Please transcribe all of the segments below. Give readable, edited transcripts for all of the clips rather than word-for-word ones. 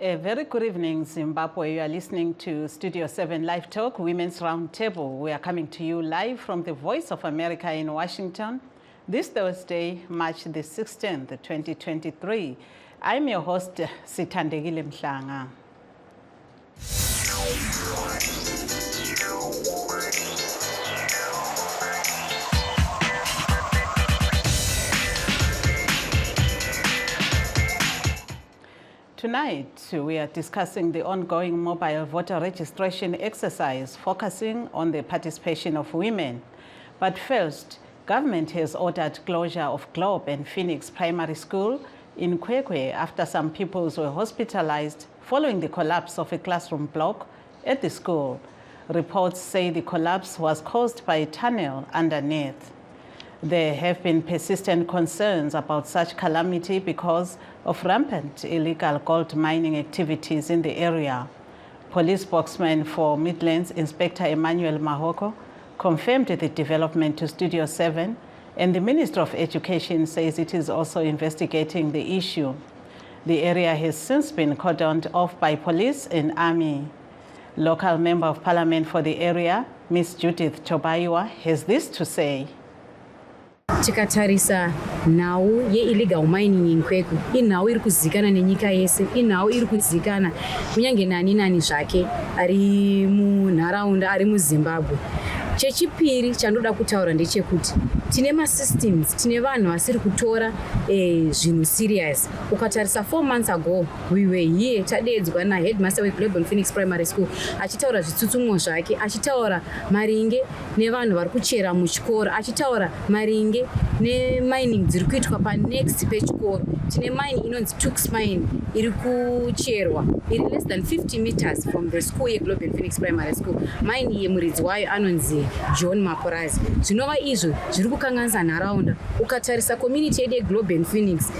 A very good evening, Zimbabwe. You are listening to Studio 7 Live Talk, Women's Roundtable. We are coming to you live from the Voice of America in Washington this Thursday, March the 16th, 2023. I'm your host, Sithandegile Mhlanga. Tonight, we are discussing the ongoing mobile voter registration exercise, focusing on the participation of women. But first, government has ordered closure of Globe and Phoenix Primary School in Kwekwe after some pupils were hospitalized following the collapse of a classroom block at the school. Reports say the collapse was caused by a tunnel underneath. There have been persistent concerns about such calamity because of rampant illegal gold mining activities in the area. Police spokesman for Midlands, Inspector Emmanuel Mahoko, confirmed the development to Studio 7, and the Minister of Education says it is also investigating the issue. The area has since been cordoned off by police and army. Local Member of Parliament for the area, Ms. Judith Chobaiwa, has this to say. Tikatarisa now ye illegal mining in Kwekwe inhawu iri kuzikana nenyika yese inhawu iri kuzikana kunyange nani zvake ari munharaunda ari muZimbabwe. Chechipiri chandoda kutaura ndechekuti tine masystems, tine vanhu vasiri kutora zvinhu serious. Ukatarisa 4 months ago we were here tadedzwa na headmaster weGlobe and Phoenix Primary School achitaura zvitsutsumo zvake, achitaura maringe nevanhu vari kuchera muchikoro, achitaura maringe nemining dziri kuitwa panext pechikoro. Tine mine inonzi Tux mine iri kucherwa iri less than 50 meters from the school yeGlobe and Phoenix Primary School. Mine iyi muridzi wayo anonzi John Maporazi. Zvinova izvo zviri kukanganisa nharaunda. Ukatarisa community yedu yeGlobe and Phoenix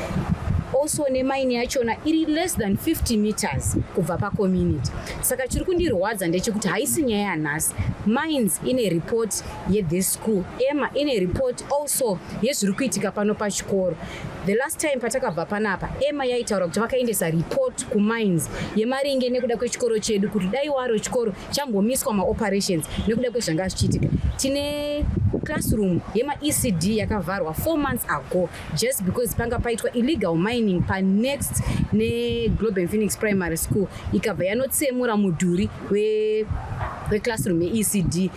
also nemaini yachona iri less than 50 meters kubva pacommunity. Saka chiri kundirwadza ndechekuti haisi nyaya yanhasi. Mines ine report yethis school, Emma ine report also yezviri kuitika pano pachikoro. The last time patakabva panapa Emma yaitaura kuti vakaendesa report kumines yemaringe nekuda kwechikoro chedu kuti dai waro chikoro chambomiswa maoperations nekuda kwezvanga zvichiitika. Tine classroom yema ECD yakavharwa 4 months ago just because panga paitwa illegal mining pa next neGlobe and Phoenix Primary School ikabva yanotsemura mudhuri we classroom ECD.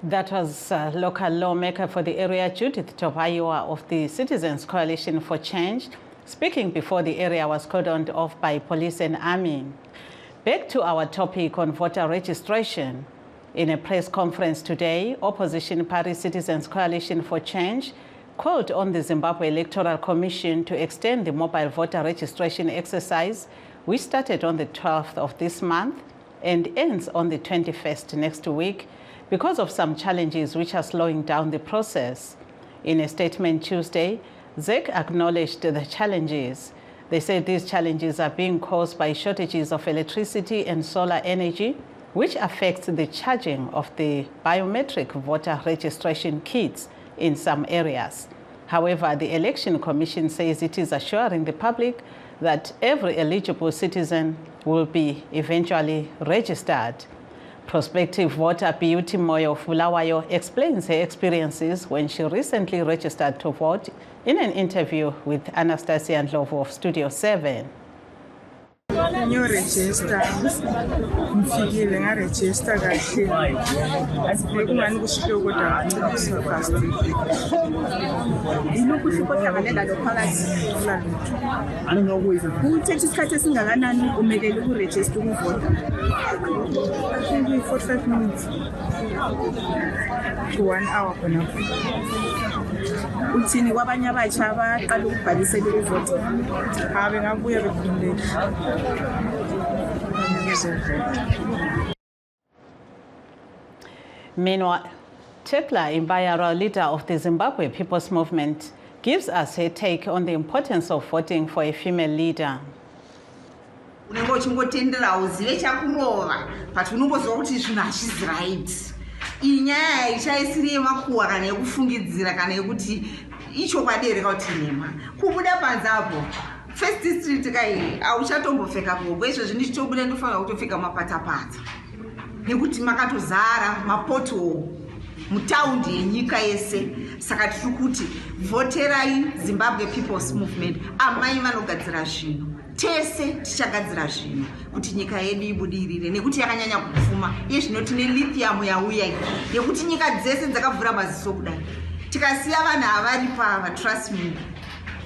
That was local lawmaker for the area, Judith Chobaiwa of the Citizens Coalition for Change, speaking before the area was cordoned off by police and army. Back to our topic on voter registration. In a press conference today, opposition party Citizens Coalition for Change called on the Zimbabwe Electoral Commission to extend the mobile voter registration exercise, which started on the 12th of this month and ends on the 21st next week, because of some challenges which are slowing down the process. In a statement Tuesday, ZEC acknowledged the challenges. They said these challenges are being caused by shortages of electricity and solar energy, which affects the charging of the biometric voter registration kits in some areas. However, the Election Commission says it is assuring the public that every eligible citizen will be eventually registered. Prospective voter Beauty Moyo Fulawayo explains her experiences when she recently registered to vote in an interview with Anastasia Ndlovu of Studio 7. New register, mfikile nga register kahle. Bekungani kushiwo kodwa ngicela fast. Inokuthi kodwa lophakathi. I don't know who is it. Uthethe isikhathi esingakanani umelele ukuregister ukuvota? I think we 45 minutes to 1 hour khona. Uthini kwabanye abatsha abaqala ukubhalisela ukuvota? Habe ngabuye bekhululeke. Meanwhile, Tekla Imbayara, leader of the Zimbabwe People's Movement, gives us her take on the importance of voting for a female leader. Unenge uchingotendera uzive chakurova but unombozwa kuti zvinhu hazvisi right. Iyi nyaya ichaisiri yemakuhwa kana yekufungidzira kana yekuti icho kwadereka kuti nhema kubuda panze apo first district kai auchatombopfeka gogo izvo zvinichitobuda ndofanira kutopfeka mapatapata nekuti makatozara mapoto mutaundi yenyika yese. Saka tiri kuti voterai Zimbabwe People's Movement, amai vanogadzira zvinhu, tese tichagadzira zvinhu kuti nyika yedu ibudirire nekuti yakanyanya kupfuma. Iye zvino tine lithium yauya yekuti nyika dzese dzakavhura maziso kudai. Tikasiya vanhu avari pava, trust me,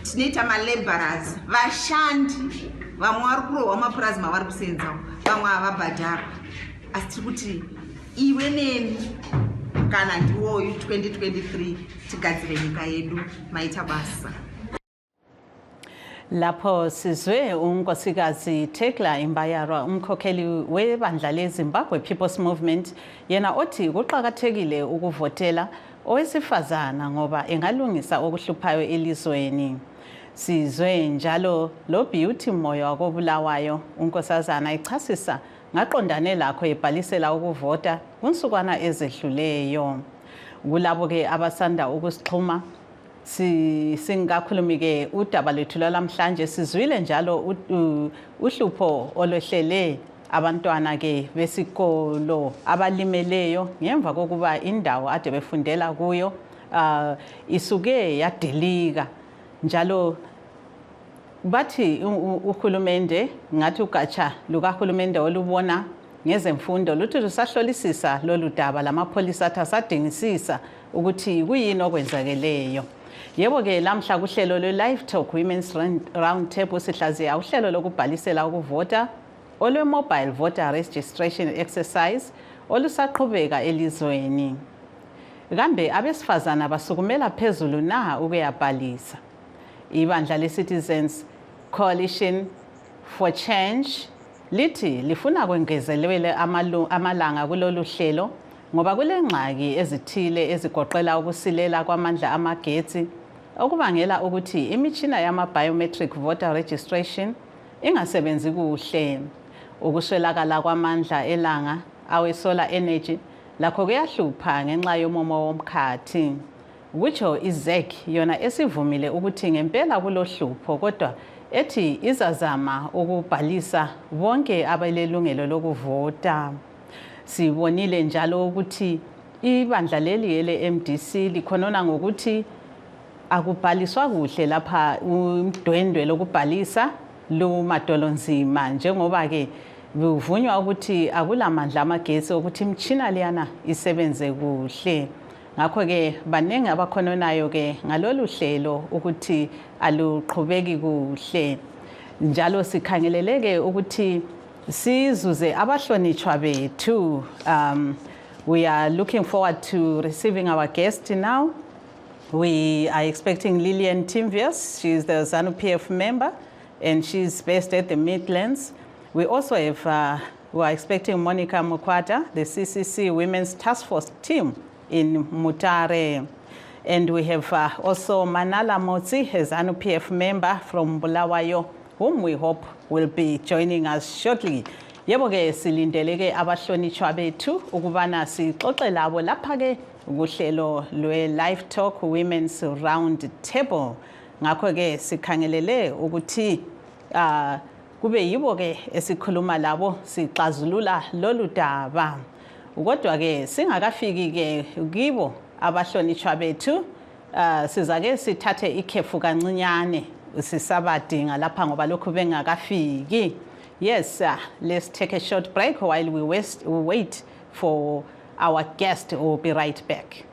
tinoita malaborers, vashandi, vamwe vari kurohwa mapurazi mavari kusenzawo, vamwe havabhadharwa. Asi tiri kuti iwe neni kana ndiwoyu 2023 tigadzire nyika yedu, maita basa. Lapho sizwe unkosikazi Tekla Imbayarwa, umkhokheli webandla leZimbabwe People's Movement, yena othi kuqakathekile ukuvotela owesifazana ngoba engalungisa okuhluphayo elizweni. Sizwe njalo lo Beauty Moyo wakobulawayo, unkosazana ichasisa ngaqondane lakho ebhalisela ukuvota kunsukwana ezedluleyo. Kulabo ke abasanda ukusixhuma singakhulumi ke udaba lethu lamhlanje, sizwile njalo uhlupho olwehlele abantwana ke besikolo abalimeleyo ngemva kokuba indawo ade befundela kuyo isuke yadelika. Njalo bathi uhulumende, ngathi ugatsha lukahulumende olubona ngezemfundo luthi lusahlolisisa lolu daba, lamapholisa athi asadingisisa ukuthi kuyini okwenzakeleyo. Yebo ke lamhla kuhlelo lwe-LiveTalk Women's Roundtable sihlaziya uhlelo lokubhalisela ukuvota olwe-Mobile Voter Registration Exercise olusaqhubeka elizweni. Kambe abesifazana basukumela phezulu na ukuyabhalisa? Ibandla le-Citizens Coalition for Change lithi lifuna kwengezelelwe amalanga kulolu hlelo ngoba kule ngxaki ezithile ezigoqela ukusilela kwamandla amagetsi okubangela ukuthi imitshina yama-biometric voter registration ingasebenzi kuhle. Ukuswelakala kwamandla elanga awe-solar energy lakho kuyahlupha ngenxa yomomo womkhathi. Kutsho iZEC yona esivumile ukuthi ngempela kulohlupho kodwa ethi izazama ukubhalisa bonke abalelungelo lokuvota. Sibonile njalo ukuthi ibandla leli ele-MDC likhonona ngokuthi akubhaliswa kuhle lapha umdwendwe lokubhalisa lumadolonzima njengoba ke kuvunywa ukuthi akulamandla amagetsi ukuthi imtshina liyana isebenze kuhle. Ngakho ke baningi abakhononayo ke ngalolu hlelo ukuthi aluqhubeki kuhle. Njalo sikhangeleleke ukuthi sizuze abahlonitshwa bethu. We are looking forward to receiving our guest now. We are expecting Lillian Timvius. She's the ZANU-PF member and she's based at the Midlands. We also have, we are expecting Monica Mukwata, the CCC Women's Task Force team in Mutare. And we have also Manala Motsi, a ZANU-PF member from Bulawayo, whom we hope will be joining us shortly. Yebo ke silindeleke abahlonitshwa bethu ukubana sixoxe labo lapha ke kuhlelo lwe-LiveTalk Women's Roundtable. Ngakho ke sikhangelele ukuthi kube yibo ke esikhuluma labo sixazulula lolu daba. Kodwa ke singakafiki ke kibo abahlonitshwa bethu sizake sithathe ikhefu kancinyane sisabadinga lapha ngoba lokhu bengakafiki. Yes, let's take a short break while we wait for our guest. We'll be right back.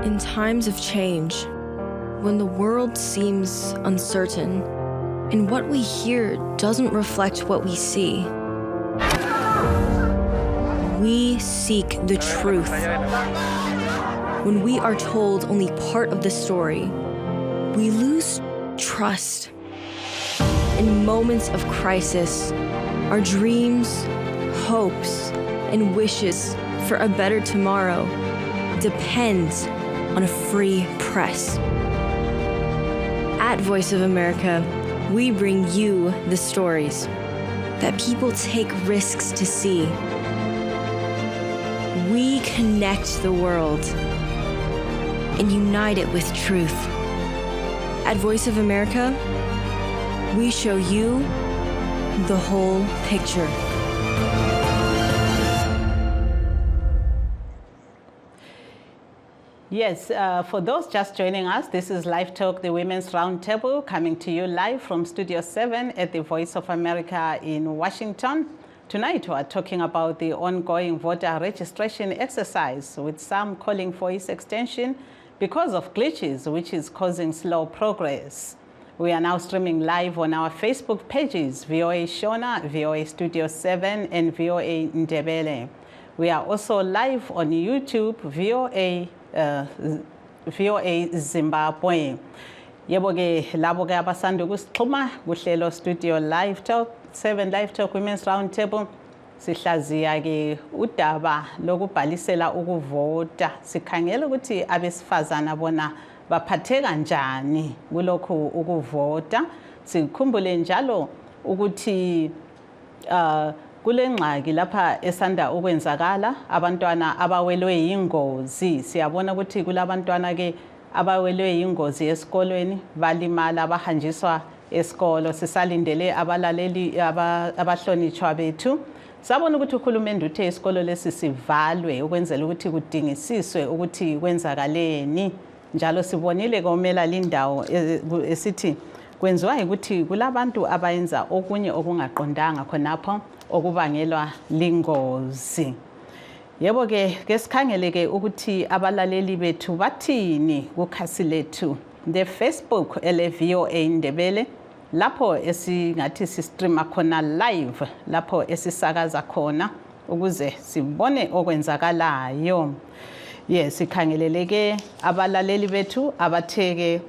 In times of change, when the world seems uncertain and what we hear doesn't reflect what we see, we seek the truth. When we are told only part of the story, we lose trust. In moments of crisis, our dreams, hopes, and wishes for a better tomorrow depends on a free press. At Voice of America, we bring you the stories that people take risks to see. We connect the world. and unite it with truth. At Voice of America, we show you the whole picture. Yes, for those just joining us, this is LiveTalk, the Women's Roundtable, coming to you live from Studio 7 at the Voice of America in Washington. Tonight, we are talking about the ongoing voter registration exercise, with some calling for its extension because of glitches, which is causing slow progress. We are now streaming live on our Facebook pages, VOA Shona, VOA Studio 7, and VOA Ndebele. We are also live on YouTube, VOA Zimbabwe. Yebo ke labo ke abasanda ukusixhuma kuhlelo Studio LiveTalk 7 LiveTalk Women's Roundtable, sihlaziya ke udaba lokubhalisela ukuvota. Sikhangela ukuthi abesifazana bona baphatheka njani kulokhu ukuvota. Sikhumbule njalo ukuthi kule ngxaki lapha esanda ukwenzakala abantwana abawelwe yingozi. Siyabona ukuthi kulabantwana ke abawelwe yingozi esikolweni, balimala bahanjiswa esikolo. Sisalindele abalaleli abahlonitshwa bethu. Sabona ukuthi uhulumende uthe isikolo lesi sivalwe ukwenzela ukuthi kudingisiswe ukuthi kwenzakaleni. Njalo sibonile komela lindawo esithi kwenziwa ukuthi kulabantu abayenza okunye okungaqondanga khonapho okubangelwa lingozi. Yebo ke sikhangele ke ukuthi abalaleli bethu bathini kukhasi lethu the Facebook VOA Ndebele, lapho esingathi sistreama khona live, lapho esisakaza khona ukuze sibone okwenzakalayo. Yes, sikhangelele ke abalaleli bethu abatheke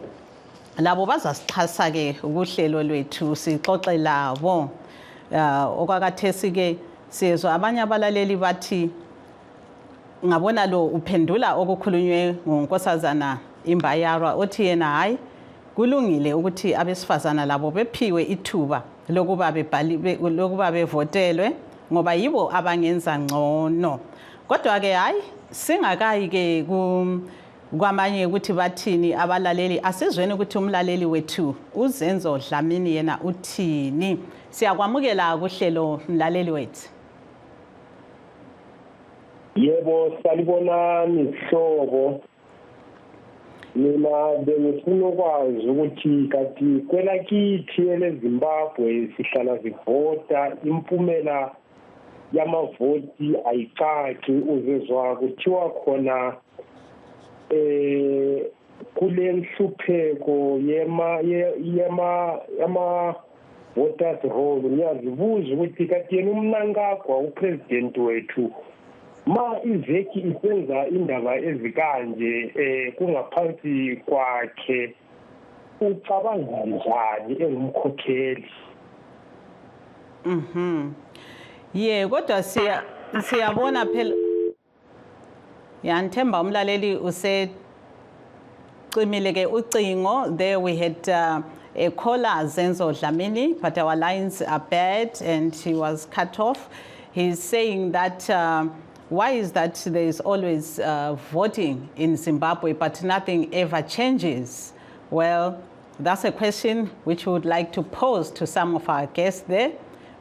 labo bazasixhasa ke ukuhlelo lwethu sixoxe labo. Okwakathesi ke sizwa abanye abalaleli bathi ngabona lo uphendula okukhulunywe ngonkosazana Imbayarwa othi yena hayi kulungile ukuthi abesifazana labo bephiwe ithuba lokuba bevotelwe ngoba yibo abangenza ngcono. Kodwa ke hayi singakayi ke kwamanye ukuthi bathini abalaleli, asizweni ukuthi umlaleli wethu uzenzo Dlamini yena uthini. Siyakwamukela kuhlelo mlaleli wethu. Yebo, salibona nihlobo. Mina bengifuna ukwazi ukuthi kanti kwelakithi eleZimbabwe sihlala sivota, impumela yamavoti ayicaci, uzezwa kuthiwa khona kule nhlupheko yama voters roll. Ngiyazibuza ukuthi kanti yena uMnangagwa upresident wethu ma iveki isenza indaba ezikanje kungaphansi kwakhe ucabanga njani engumkhokheli? Yeah, kodwa siyabona phela yanthemba umlaleli usecimile ke ucingo. There we had a caller Zenzo Dlamini, but our lines are bad and he was cut off. He's saying that why is that there is always voting in Zimbabwe but nothing ever changes? Well, that's a question which we would like to pose to some of our guests there.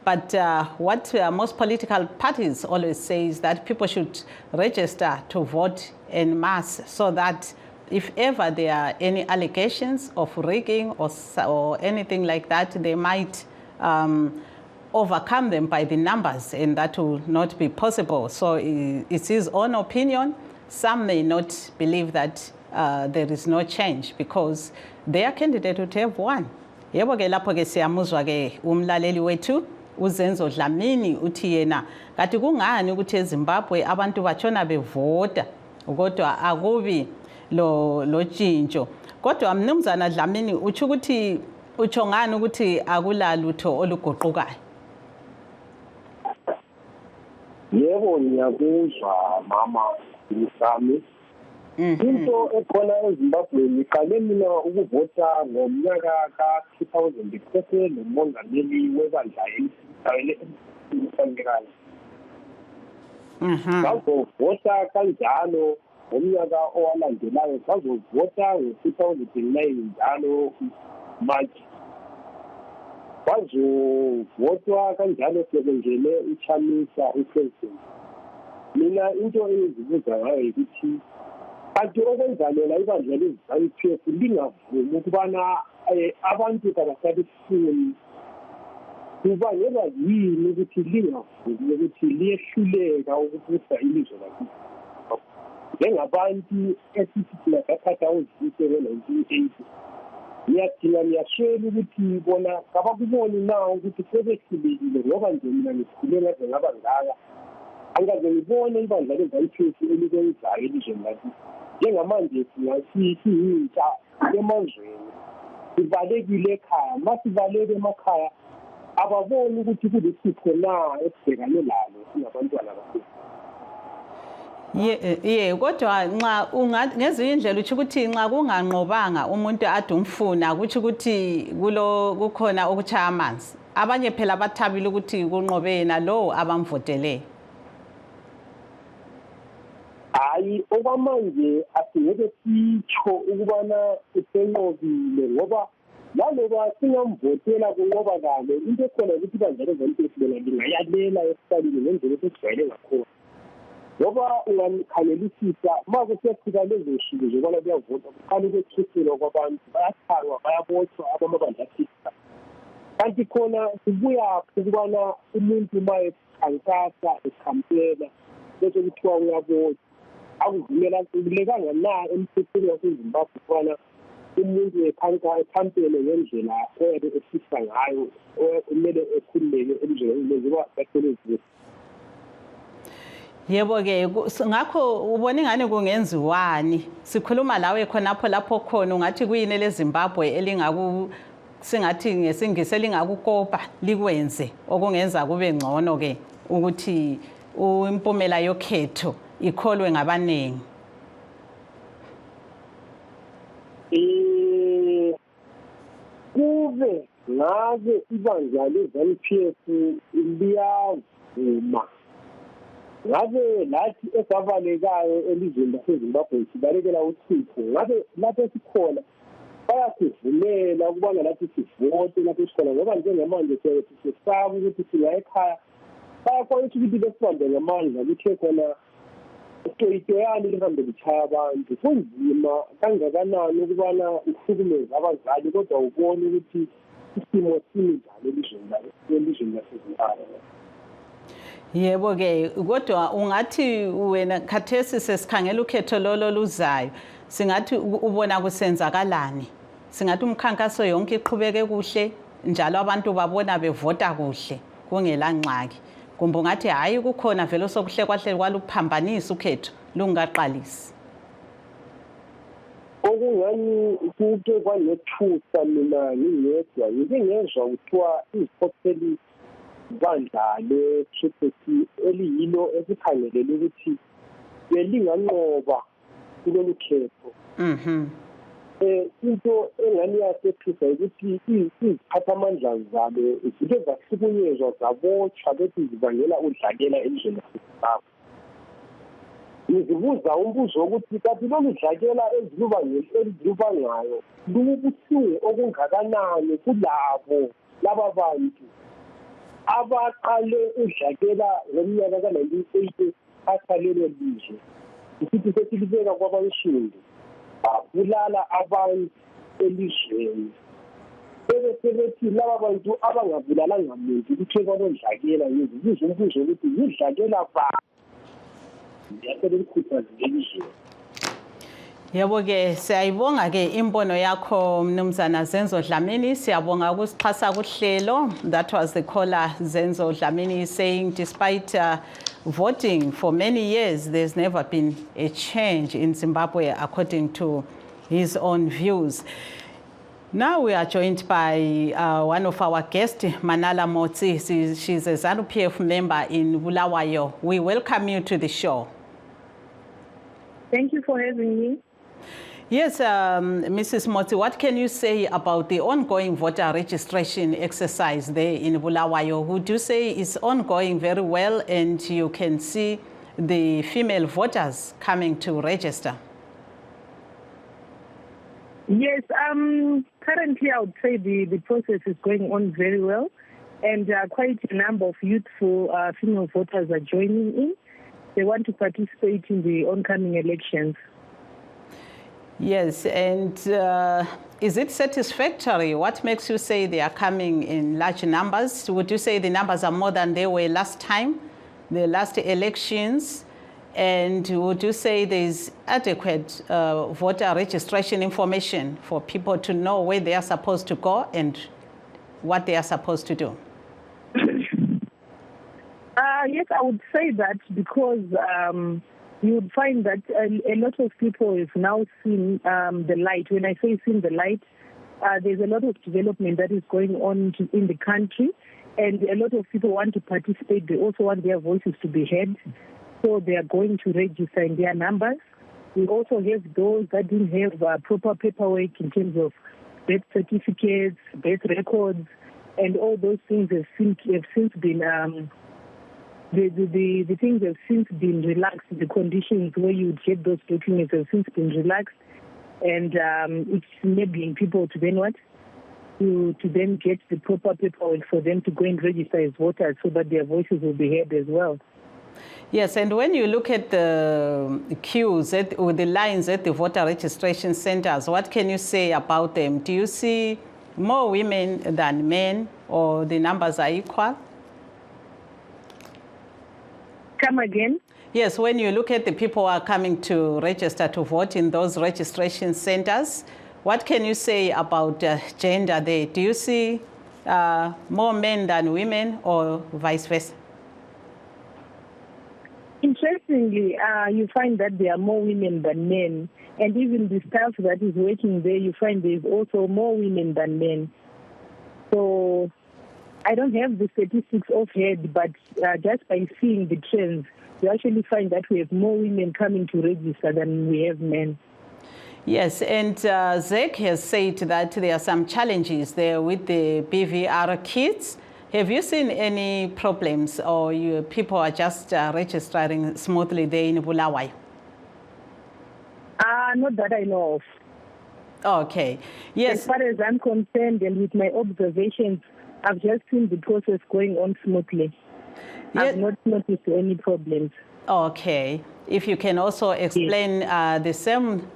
But what most political parties always say is that people should register to vote en masse so that if ever there are any allegations of rigging or anything like that, they might overcome them by the numbers, and that will not be possible. So it's his own opinion. Some may not believe that there is no change because their candidate would have won. Yebo ke lapho ke siyamuzwa ke umlaleli wethu uZenzo Dlamini uthi yena kathi kungani ukuthi eZimbabwe abantu batshona bevota kodwa akubi lo tshintsho. Kodwa mnumzana Dlamini uthi ukuthi utsho ngani ukuthi akulalutho oluguqukayo? Yebo, ngiyakuzwa mama Sami. Into ekhona eZimbabwe ngiqale mina ukuvota ngomnyaka ka-2000 nomongameli webandla elisayelekayo. Ngavota kanjalo ngomnyaka owalandelayo bazovota ngo-2009 njalo March. Bazovotwa kanjalo sekungene uChamisa upresident. Mina into engizibuza ngayo ukuthi kanti okwenzalela ibandla leZANU-PF lingavumi ukubana abantu kabasabisini kubangelwa yini ukuthi lingavumi ukuthi liyehluleka ukubusa ilizwe lakithi njengabantu esithi thina sathatha uzibuso ngo-1980. Ngiyashela ukuthi bona kabakuboni na ukuthi sebehlulekile ngoba nje mina ngikhule ngaze ngaba ngaka angaze ngibone ibandla leZANU-PF elikwenzayo elizweni lakithi. Njengamanje siyintsha emazweni sivalekile ekhaya, masivaleke emakhaya ababoni ukuthi kulisipho na esibhekane lalo singabantwana bethu. Kodwa nxa ngezinye indlela uthi ukuthi nxa kunganqobanga umuntu ade umfuna kuthi ukuthi kukhona okuchaya amanzi. Abanye phela bathabile ukuthi kunqobe yena lo abamvotele. Hayi okwamanje asingeke sitsho ukubana usenqobile ngoba naloba singamvotela kunqoba kale into ekhona ukuthi ibandla leZANU-PF lona lingayalela esikalini ngendlela esijwayele ngakhona. Ngoba ungakhangelisisa uma kusefika lezo shilo zokubana kuyavota kuqala ukwethuselwa kwabantu bayathangwa bayabotshwa abamabandla athisa. Kanti khona sibuya ukubana umuntu uma ekhankasa ekhampena bese kuthiwa uyabotshwa akuvumelekanga na emthethweni waseZimbabwe ukubana umuntu ekhampene ngendlela efisa ngayo kumele ekhululeke emzini ngoba basebenzi. Yebo-ke ngakho ubona ingane kungenziwani sikhuluma lawe khonapho lapho khona ungathi kuyini leZimbabwe singathi ngesingisi elingakukopa likwenze okungenza kube ngcono-ke ukuthi impumela yokhetho ikholwe ngabaningi. Kube ngabe ibandla leZANU-PF liyavuma ngabe lathi esabalekayo elizweni laseZimbabwe sibalekela uthixo ngabe lapho sikhona bayasivumela ukubana lathi sivote lapho sikhona ngoba njengamanje sesaba ukuthi siya ekhaya bayakwanisa ukuthi besibambe ngamandla kuthe khona itoyitoyani lihambe lichaya abantu kunzima kangakanani ukubana uhlukumeze abazali kodwa ubone ukuthi isimo sinjani elizweni laseZimbabwe. Yebo-ke kodwa ungathi wena khathesi sesikhangela ukhetho lolo luzayo singathi ubona kusenzakalani singathi umkhankaso yonke iqhubeke kuhle njalo abantu babona bevota kuhle kungela ngxaki kumbe ungathi hayi kukhona vele sokuhle kwahle kwaluphambanisa ukhetho lungaqalisi. Okungani kuke kwanethusa mina ngingedwa ngizwa kuthiwa izikhokheli bandla le-TPC eliyilo esikhangelele ukuthi belinganqoba kulolu khetho. Into engani yasethusa ukuthi iziphathamandla zabo zike zahlukunyezwa zabotshwa bethi zibangela udlakela elizweni laseZimbabwe. Ngizibuza umbuzo wokuthi kanti lolu dlakela ezilubangayo lubuhlungu okungakanani kulabo laba bantu abaqale udlakela ngomnyaka ka-1980 athalelo lizwe ukuthi sesilibeka kwabansundu babulala abantu elizweni sebethi laba bantu abangabulalanga muntu kuthe kwabodlakela ngizibuza umbuzo wokuthi yidlakela Yebo-ke siyayibonga-ke imbono yakho Mnumzana Zenzo Dlamini siyabonga ukusixhasa kuhlelo. That was the caller Zenzo Dlamini saying despite voting for many years there's never been a change in Zimbabwe according to his own views. Now we are joined by one of our guests, Manala Motsi. She's a ZANU-PF member in Bulawayo. We welcome you to the show. Thank you for having me. Yes, Mrs. Motsi, what can you say about the ongoing voter registration exercise there in Bulawayo? Would you say it's ongoing very well and you can see the female voters coming to register? Yes, currently I would say the process is going on very well, and quite a number of youthful female voters are joining in. They want to participate in the oncoming elections. Yes, and is it satisfactory? What makes you say they are coming in large numbers? Would you say the numbers are more than they were last time, the last elections? And would you say there's adequate voter registration information for people to know where they are supposed to go and what they are supposed to do? Yes, I would say that because you would find that a lot of people have now seen the light. When I say seen the light, there's a lot of development that is going on in the country, and a lot of people want to participate. They also want their voices to be heard, so they are going to register in their numbers. We also have those that didn't have proper paperwork in terms of birth certificates, birth records, and all those things have since been the things have since been relaxed. The conditions where you would get those documents have since been relaxed, and it's enabling people to then what? To then get the proper paperwork for them to go and register as voters so that their voices will be heard as well. Yes, and when you look at the queues or the lines at the voter registration centers, what can you say about them? Do you see more women than men, or the numbers are equal? Come again? Yes, when you look at the people who are coming to register to vote in those registration centers, what can you say about gender there? Do you see more men than women, or vice versa? Interestingly, you find that there are more women than men. And even the staff that is working there, you find there's also more women than men. So I don't have the statistics offhand, but just by seeing the trends, you actually find that we have more women coming to register than we have men. Yes, and Zek has said that there are some challenges there with the BVR kits. Have you seen any problems, or people are just registering smoothly there in Bulawayo? Not that I know of. Okay, yes. As far as I'm concerned, and with my observations, I've just seen the process going on smoothly. I've not noticed any problems. Okay. If you can also explain the same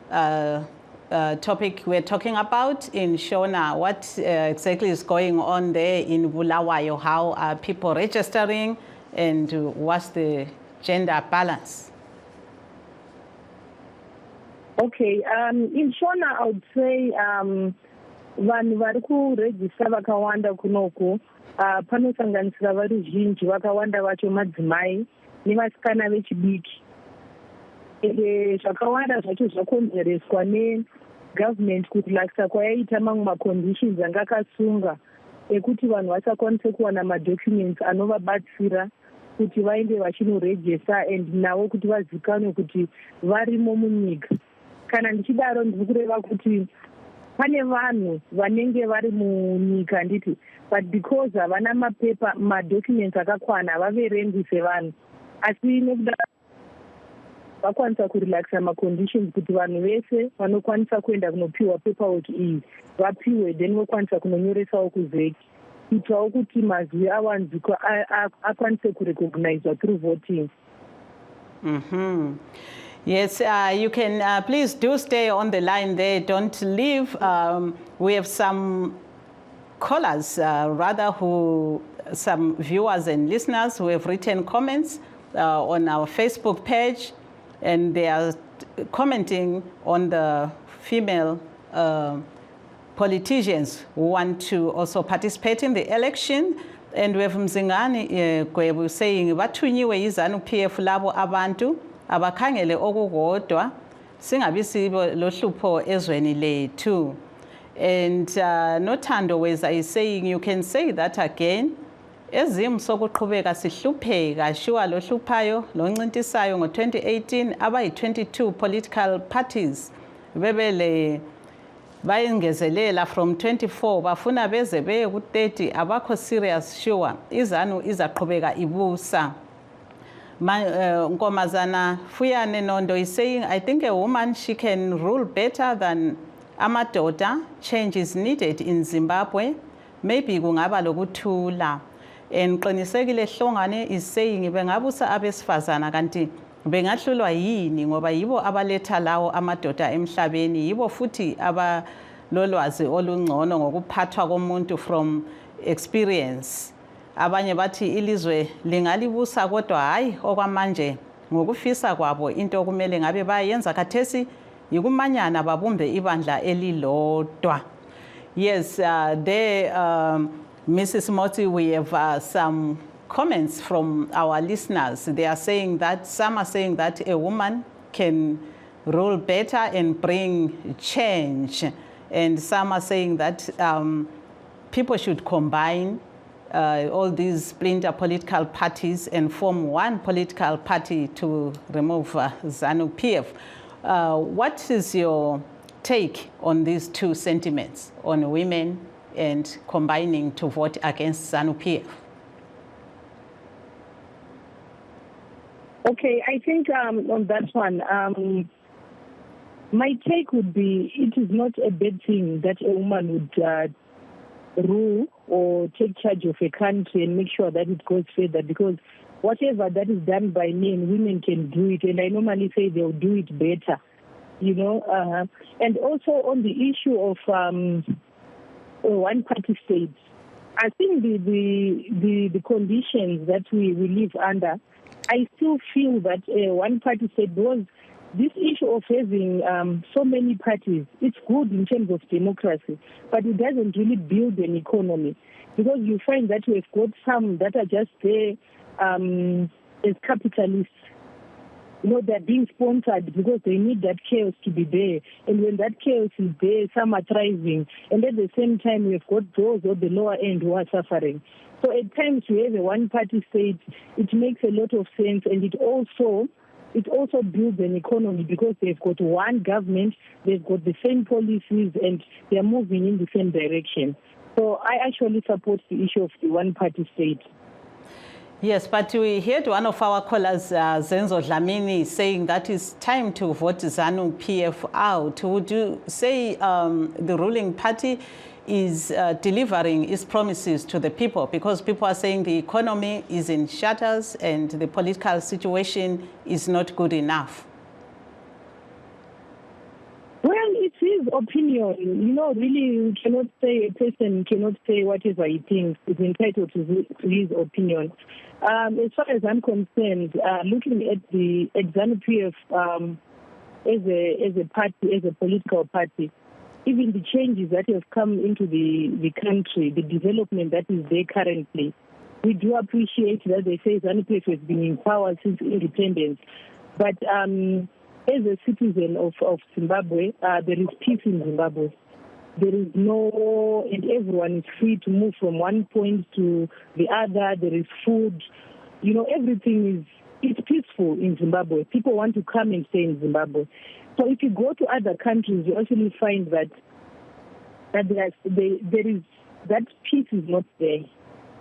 topic we're talking about in Shona, what exactly is going on there in Bulawayo? How are people registering, and what's the gender balance? Okay. In Shona, I would say vanhu vari kurejista vakawanda kunoku panosanganisira varuzhinji vakawanda vacho madzimai nevasikana vechidiki. Zvakawanda zvacho zvakonzereswa negovernment kurelaxa kwayaita mamwe maconditions anga akasunga ekuti vanhu vasakwanise kuwana madocuments anovabatsira kuti vaende vachinorejista and navo kuti vazikanwe kuti varimo munyika. Kana ndichidaro ndiri kureva kuti pane vanhu vanenge vari munyika nditi, but because havana mapepa madocuments akakwana havaverengwi sevanhu, asi nekuda vakwanisa kurelaxa maconditions kuti vanhu vese vanokwanisa kuenda kunopiwa paperwork iyi vapiwe, then vokwanisa kunonyoresawo kuzeki kuitirawo kuti mazwi awanzika akwanise kurecognizwa through voting. Yes, you can please do stay on the line there. Don't leave. We have some callers, some viewers and listeners who have written comments on our Facebook page, and they are commenting on the female politicians who want to also participate in the election. And we have Mzingani Gwebu saying, "Vathunyiwe yiZANU-PF labo abantu abakhangele okukodwa singabi sibo lohlupho ezweni lethu." And Nothando Weza is saying, you can say that again. Ezim sokuqhubeka sihlupheka shuwa lohluphayo loncintisayo ngo-2018 abayi-22 political parties bebele bayengezelela from 24 bafuna beze beye ku-30 abakho serious sure iZANU izaqhubeka ibusa. Nkomazana Fuyane Nondo is saying, I think a woman, she can rule better than amadoda. Change is needed in Zimbabwe. Maybe kungaba lokuthula. And Qinisekile Hlongane is saying, bengabusa abesifazana kanti bengahlulwa yini ngoba yibo abaletha lawo amadoda emhlabeni, yibo futhi abalolwazi olungcono ngokuphathwa komuntu from experience. Abanye bathi ilizwe lingalibusa kodwa hayi okwamanje ngokufisa kwabo into okumele ngabe bayenza khathesi yikumanyana babumbe ibandla elilodwa. Yes, Mrs. Moti, we have some comments from our listeners. They are saying that, some are saying that a woman can rule better and bring change. And some are saying that people should combine all these splinter political parties and form one political party to remove ZANU-PF. What is your take on these two sentiments, on women and combining to vote against ZANU-PF? Okay, I think on that one, my take would be it is not a bad thing that a woman would rule or take charge of a country and make sure that it goes further, because whatever that is done by men, women can do it, and I normally say they'll do it better, you know. And also on the issue of one-party states, I think the conditions that we live under, I still feel that one-party state, because this issue of having so many parties, it's good in terms of democracy, but it doesn't really build an economy, because you find that we've got some that are just there as capitalists. You know, they're being sponsored because they need that chaos to be there. And when that chaos is there, some are thriving. And at the same time, we've got those at the lower end who are suffering. So at times, we have a one-party state. It makes a lot of sense, and it also builds an economy because they've got one government, they've got the same policies, and they're moving in the same direction. So I actually support the issue of the one-party state. Yes, but we heard one of our callers, Zenzo Dlamini, saying that it's time to vote ZANU-PF out. Would you say the ruling party is delivering its promises to the people? Because people are saying the economy is in shutters and the political situation is not good enough. Well, it's his opinion. You know, really, you cannot say, a person cannot say whatever he thinks. He's entitled to his opinion. As far as I'm concerned, looking at the ZANU-PF as a party, as a political party, even the changes that have come into the country, the development that is there currently, we do appreciate that they say ZANU-PF has been in power since independence. But as a citizen of Zimbabwe, there is peace in Zimbabwe. There is no, and everyone is free to move from one point to the other. There is food. You know, everything it's peaceful in Zimbabwe. People want to come and stay in Zimbabwe. So if you go to other countries, you actually find that there is that peace is not there.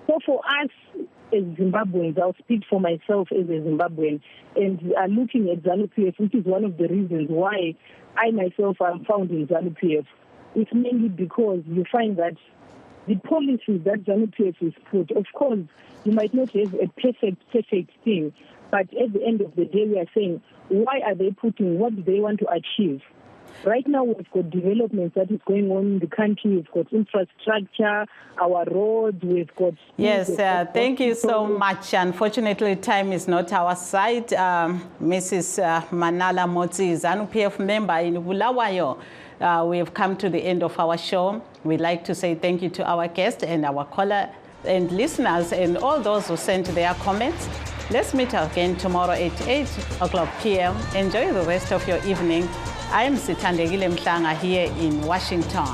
So for us as Zimbabweans, I'll speak for myself as a Zimbabwean, and looking at ZANU-PF, which is one of the reasons why I myself am found in ZANU-PF. It's mainly because you find that the policies that ZANU-PF is put, of course, you might not have a perfect thing, but at the end of the day, we are saying, why are they putting, what do they want to achieve? Right now, we've got developments that is going on in the country. We've got infrastructure, our roads, we've got... Yes, thank you so much. Unfortunately, time is not our side. Mrs. Manala Motsi, ZANU-PF member in Bulawayo. We have come to the end of our show. We'd like to say thank you to our guest and our caller and listeners and all those who sent their comments. Let's meet again tomorrow at 8 o'clock p.m. Enjoy the rest of your evening. I am Sithandegile Mhlanga here in Washington.